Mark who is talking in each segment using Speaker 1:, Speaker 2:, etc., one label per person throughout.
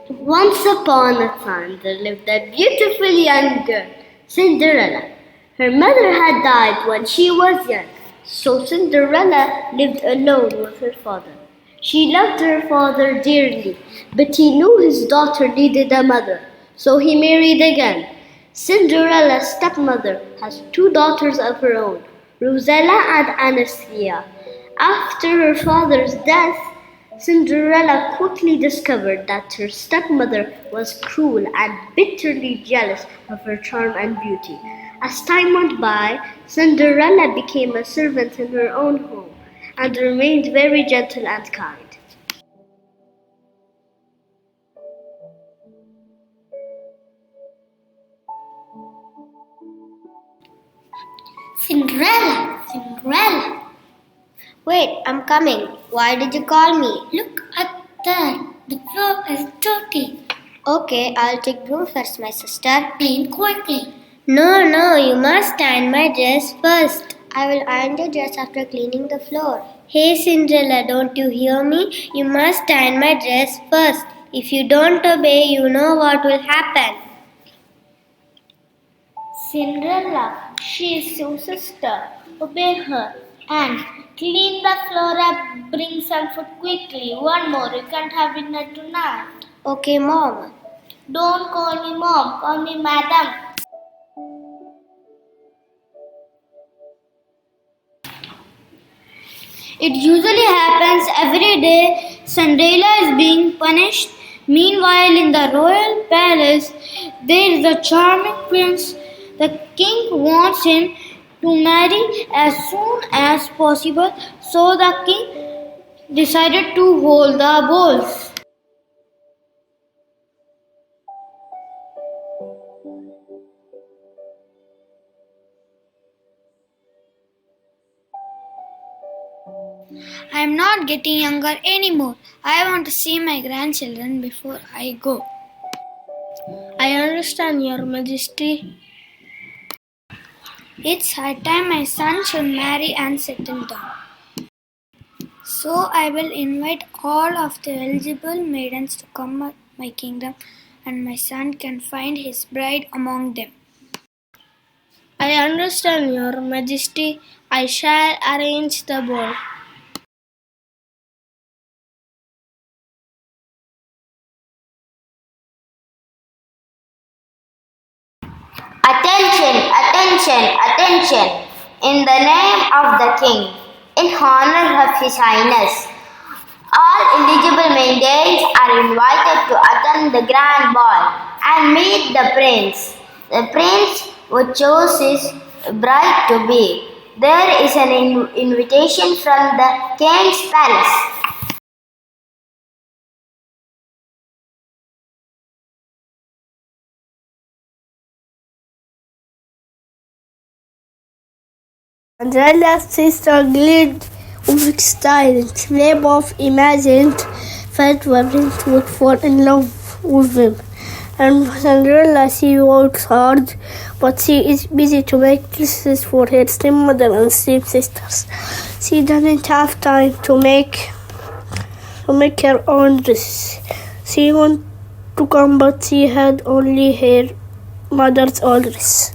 Speaker 1: Once upon a time, there lived a beautiful young girl, Cinderella. Her mother had died when she was young, so Cinderella lived alone with her father. She loved her father dearly, but he knew his daughter needed a mother, so he married again. Cinderella's stepmother has two daughters of her own, Rosella and Anastasia. After her father's death, Cinderella quickly discovered that her stepmother was cruel and bitterly jealous of her charm and beauty. As time went by, Cinderella became a servant in her own home and remained very gentle and kind.
Speaker 2: Cinderella, Cinderella. Wait, I'm coming. Why did you call me? Look at that. The floor is dirty. Okay, I'll take broom first, my sister. Clean quickly. No, you must iron my dress first. I will iron your dress after cleaning the floor. Hey, Cinderella, don't you hear me? You must iron my dress first. If you don't obey, you know what will happen. Cinderella, she is your sister. Obey her and clean the floor up. Bring some food quickly. One more. You can't have dinner tonight. Okay, Mom. Don't call me Mom. Call me Madam. It usually happens every day. Cinderella is being punished. Meanwhile, in the royal palace, there is a charming prince. The king wants him to marry as soon as possible, so the king decided to hold the balls. I am not getting younger anymore. I want to see my grandchildren before I go. I understand, Your Majesty. It's high time my son should marry and settle down. So I will invite all of the eligible maidens to come to my kingdom, and my son can find his bride among them. I understand, Your Majesty. I shall arrange the ball.
Speaker 3: Attention, attention, attention! In the name of the king, in honor of his highness, all eligible maidens are invited to attend the grand ball and meet the prince. The prince would choose his bride to be. There is an invitation from the king's palace.
Speaker 4: Cinderella's sister glided with style, flame of imagined fate where Prince would fall in love with him. And Cinderella, she works hard, but she is busy to make dresses for her stepmother and stepsisters. She doesn't have time to make her own dresses. She wanted to come, but she had only her mother's old dress.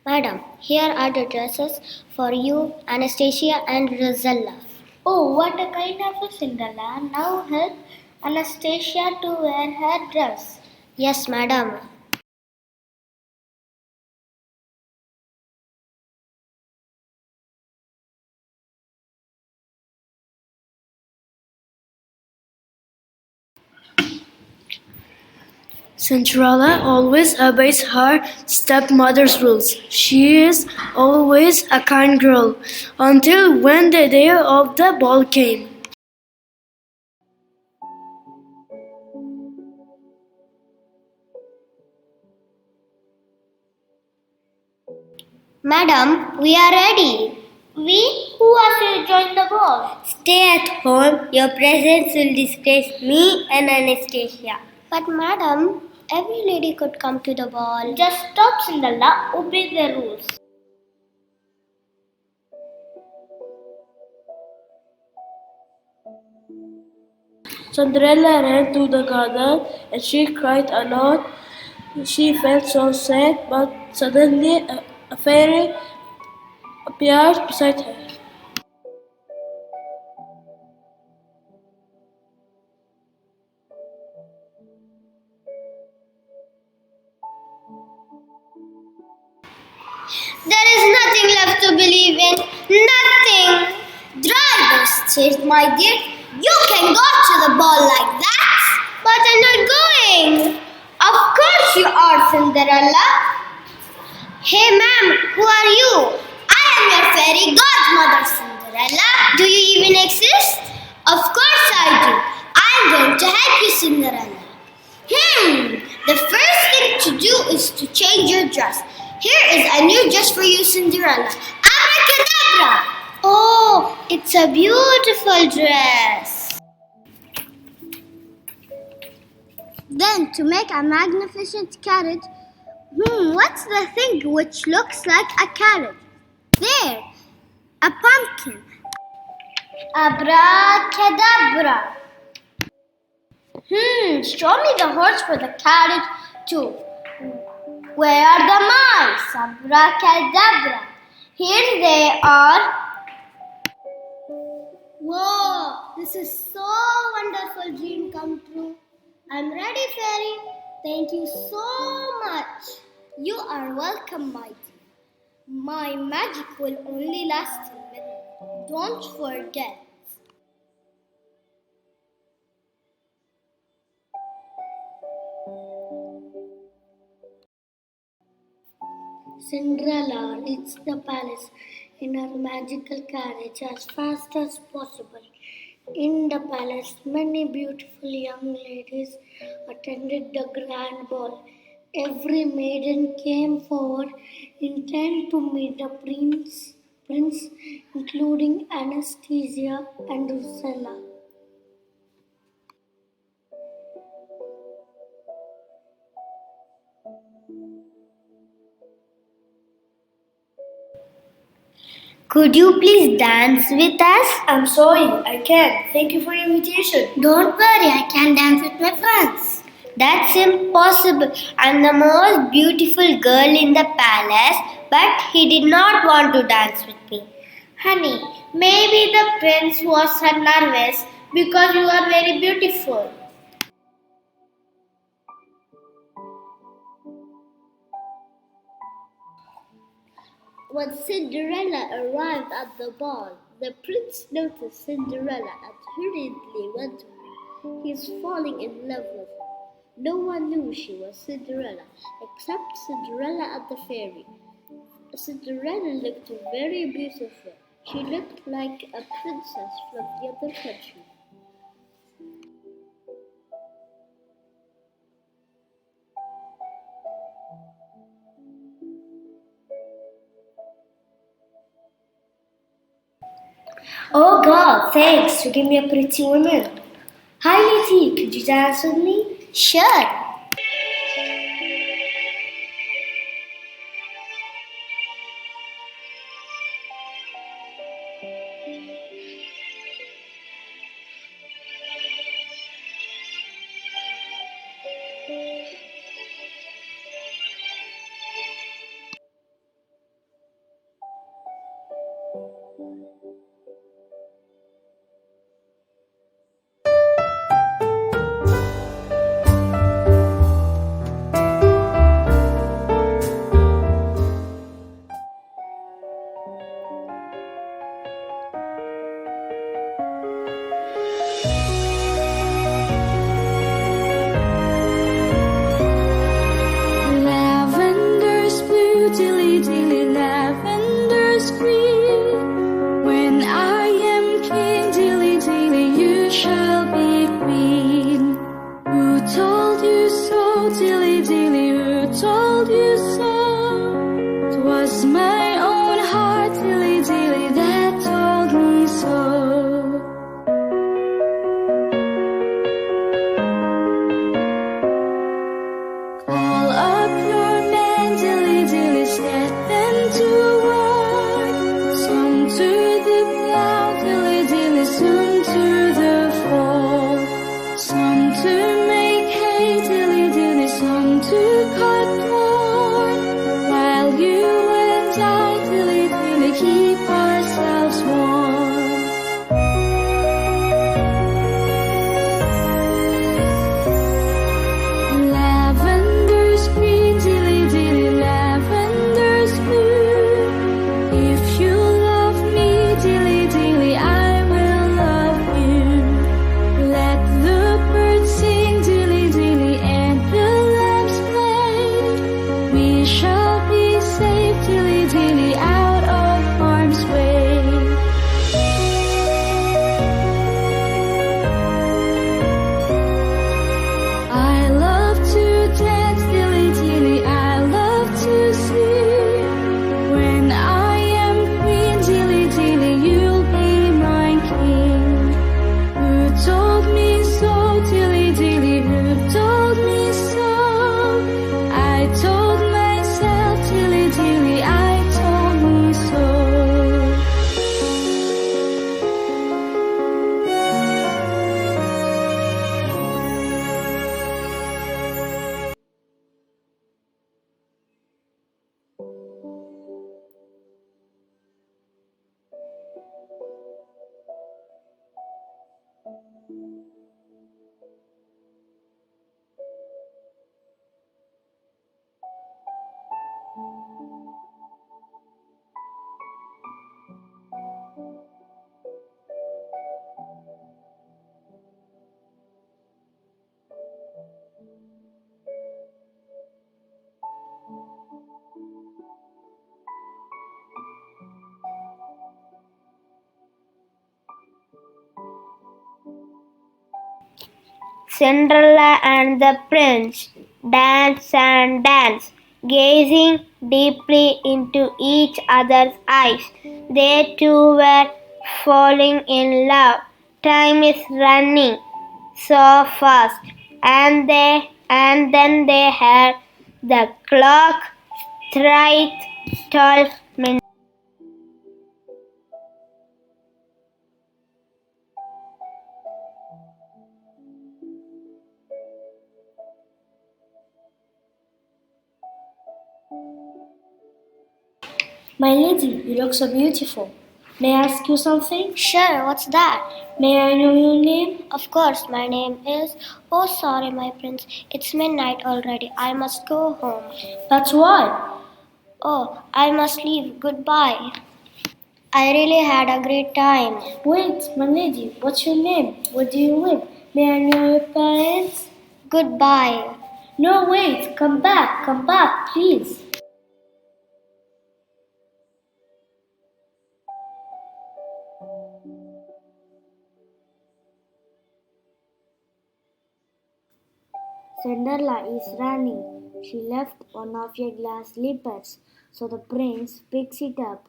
Speaker 2: Madam, here are the dresses for you, Anastasia and Rosella. Oh, what a kind of a Cinderella. Now help Anastasia to wear her dress. Yes, madam.
Speaker 4: Cinderella always obeys her stepmother's rules. She is always a kind girl until when the day of the ball came.
Speaker 2: Madam, we are ready. We? Who asked you to join the ball? Stay at home. Your presence will disgrace me and Anastasia. But madam, every lady could come to the ball.
Speaker 1: Just stop, Cinderella. Obey the rules.
Speaker 4: Cinderella ran to the garden and she cried a lot. She felt so sad, but suddenly a fairy appeared beside her.
Speaker 2: There is nothing left to believe in. Nothing. Dry those tears, my dear. You can go to the ball like that. But I'm not going. Of course you are, Cinderella. Hey, ma'am, who are you? I am your fairy godmother, Cinderella. Do you even exist? Of course I do. I'm going to help you, Cinderella. The first thing to do is to change your dress. Here is a new dress for you, Cinderella. Abracadabra! Oh, it's a beautiful dress. Then, to make a magnificent carriage, what's the thing which looks like a carrot? There, a pumpkin. Abracadabra. Show me the horse for the carriage too. Where are the mice? Abracadabra. Here they are. Whoa, this is so wonderful dream come true. I'm ready, fairy. Thank you so much. You are welcome, my dear. My magic will only last a minute. Don't forget.
Speaker 4: Cinderella reached the palace in her magical carriage as fast as possible. In the palace, many beautiful young ladies attended the grand ball. Every maiden came forward intent to meet the prince, including Anastasia and Rosella.
Speaker 2: Could you please dance with us?
Speaker 4: I'm sorry, I can't. Thank you for your invitation.
Speaker 2: Don't worry, I can dance with my friends. That's impossible. I'm the most beautiful girl in the palace, but he did not want to dance with me.
Speaker 1: Honey, maybe the prince was nervous because you are very beautiful. When Cinderella arrived at the ball, the prince noticed Cinderella and hurriedly went to her. He is falling in love with her. No one knew she was Cinderella except Cinderella and the fairy. Cinderella looked very beautiful. She looked like a princess from the other country.
Speaker 2: Oh God, thanks. You give me a pretty woman. Hi, Letty. Could you dance with me? Sure.
Speaker 5: we shall be safe, dilly dilly, out of harm's way. I love to dance, dilly dilly, I love to sing. When I am queen, dilly dilly, you'll be my king. Who told me so, dilly dilly, who told me so? I told myself, dilly dilly, I told me so.
Speaker 2: Cinderella and the prince danced and danced, gazing deeply into each other's eyes. They two were falling in love. Time is running so fast, and then they heard the clock strike 12 minutes.
Speaker 4: My lady, you look so beautiful. May I ask you something?
Speaker 2: Sure, what's that?
Speaker 4: May I know your name?
Speaker 2: Of course, my name is. Oh, sorry, my prince. It's midnight already. I must go home.
Speaker 4: That's why.
Speaker 2: Oh, I must leave. Goodbye. I really had a great time.
Speaker 4: Wait, my lady, what's your name? Where do you live? May I know your parents?
Speaker 2: Goodbye.
Speaker 4: No, wait, come back, please. Cinderella is running. She left one of your glass slippers, so the prince picks it up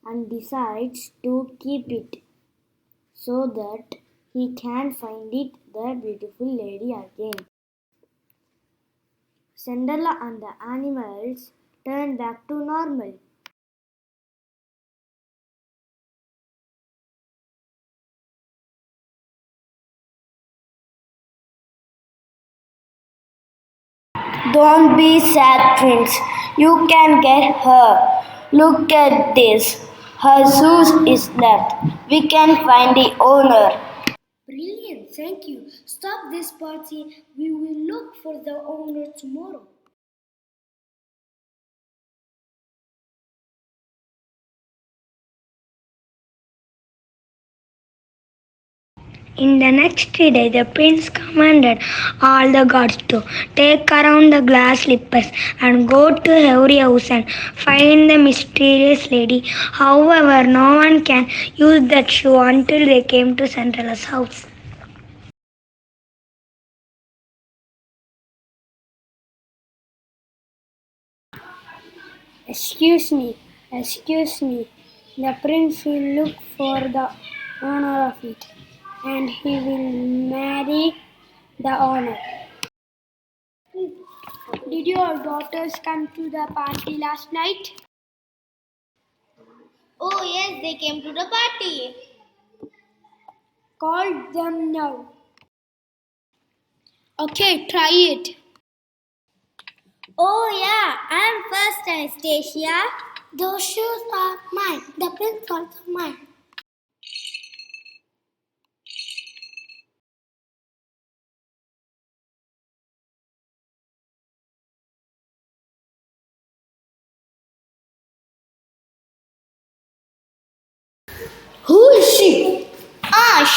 Speaker 4: and decides to keep it so that he can find it the beautiful lady again. Cinderella and the animals turn back to normal. Don't be sad, Prince. You can get her. Look at this. Her shoes is left. We can find the owner. Brilliant, thank you. Stop this party. We will look for the owner tomorrow.
Speaker 6: In the next day, the prince commanded all the guards to take around the glass slippers and go to every house and find the mysterious lady. However, no one can use that shoe until they came to Cinderella's house.
Speaker 4: Excuse me. The prince will look for the owner of it, and he will marry the owner. Did your daughters come to the party last night?
Speaker 3: Oh, yes, they came to the party.
Speaker 4: Call them now. Okay, try it.
Speaker 3: Oh, yeah, I'm first, Anastasia.
Speaker 2: Those shoes are mine. The prince also mine.
Speaker 4: Who is she?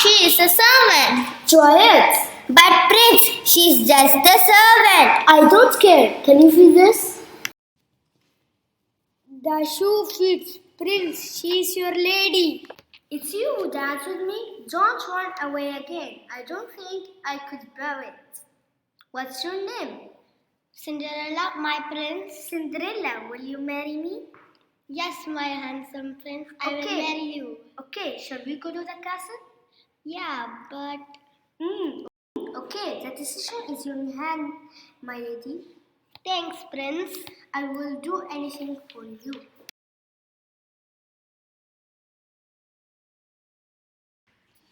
Speaker 3: She is a servant.
Speaker 4: Juliet.
Speaker 3: But Prince, she's just a servant.
Speaker 4: I don't care. Can you feel this?
Speaker 2: The shoe fits. Prince, she's your lady.
Speaker 1: It's you who dance with me. Don't run away again. I don't think I could bear it. What's your name?
Speaker 2: Cinderella, my prince.
Speaker 1: Cinderella, will you marry me?
Speaker 2: Yes, my handsome prince. I will
Speaker 1: Okay.
Speaker 2: marry you.
Speaker 1: Okay, shall we go to the castle?
Speaker 2: Yeah, but
Speaker 1: Okay, the decision is in your hand, my lady.
Speaker 2: thanks, prince.
Speaker 1: I will do anything for you.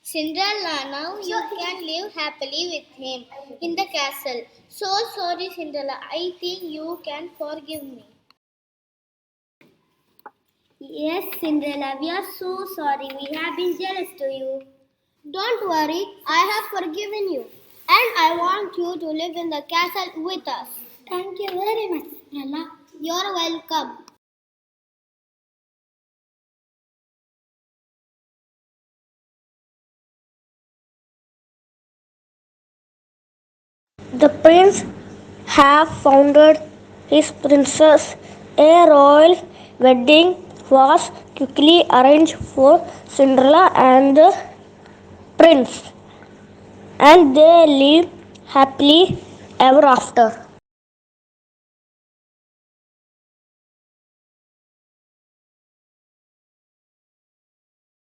Speaker 2: Cinderella, now you can live happily with him in the castle. So sorry, Cinderella. I think you can forgive me. Yes, Cinderella, we are so sorry. We have been jealous to you. Don't worry, I have forgiven you. And I want you to live in the castle with us. Thank you very much, Cinderella. You're welcome.
Speaker 6: The prince have founded his princess. A royal wedding was quickly arranged for Cinderella and the prince, and they lived happily ever after.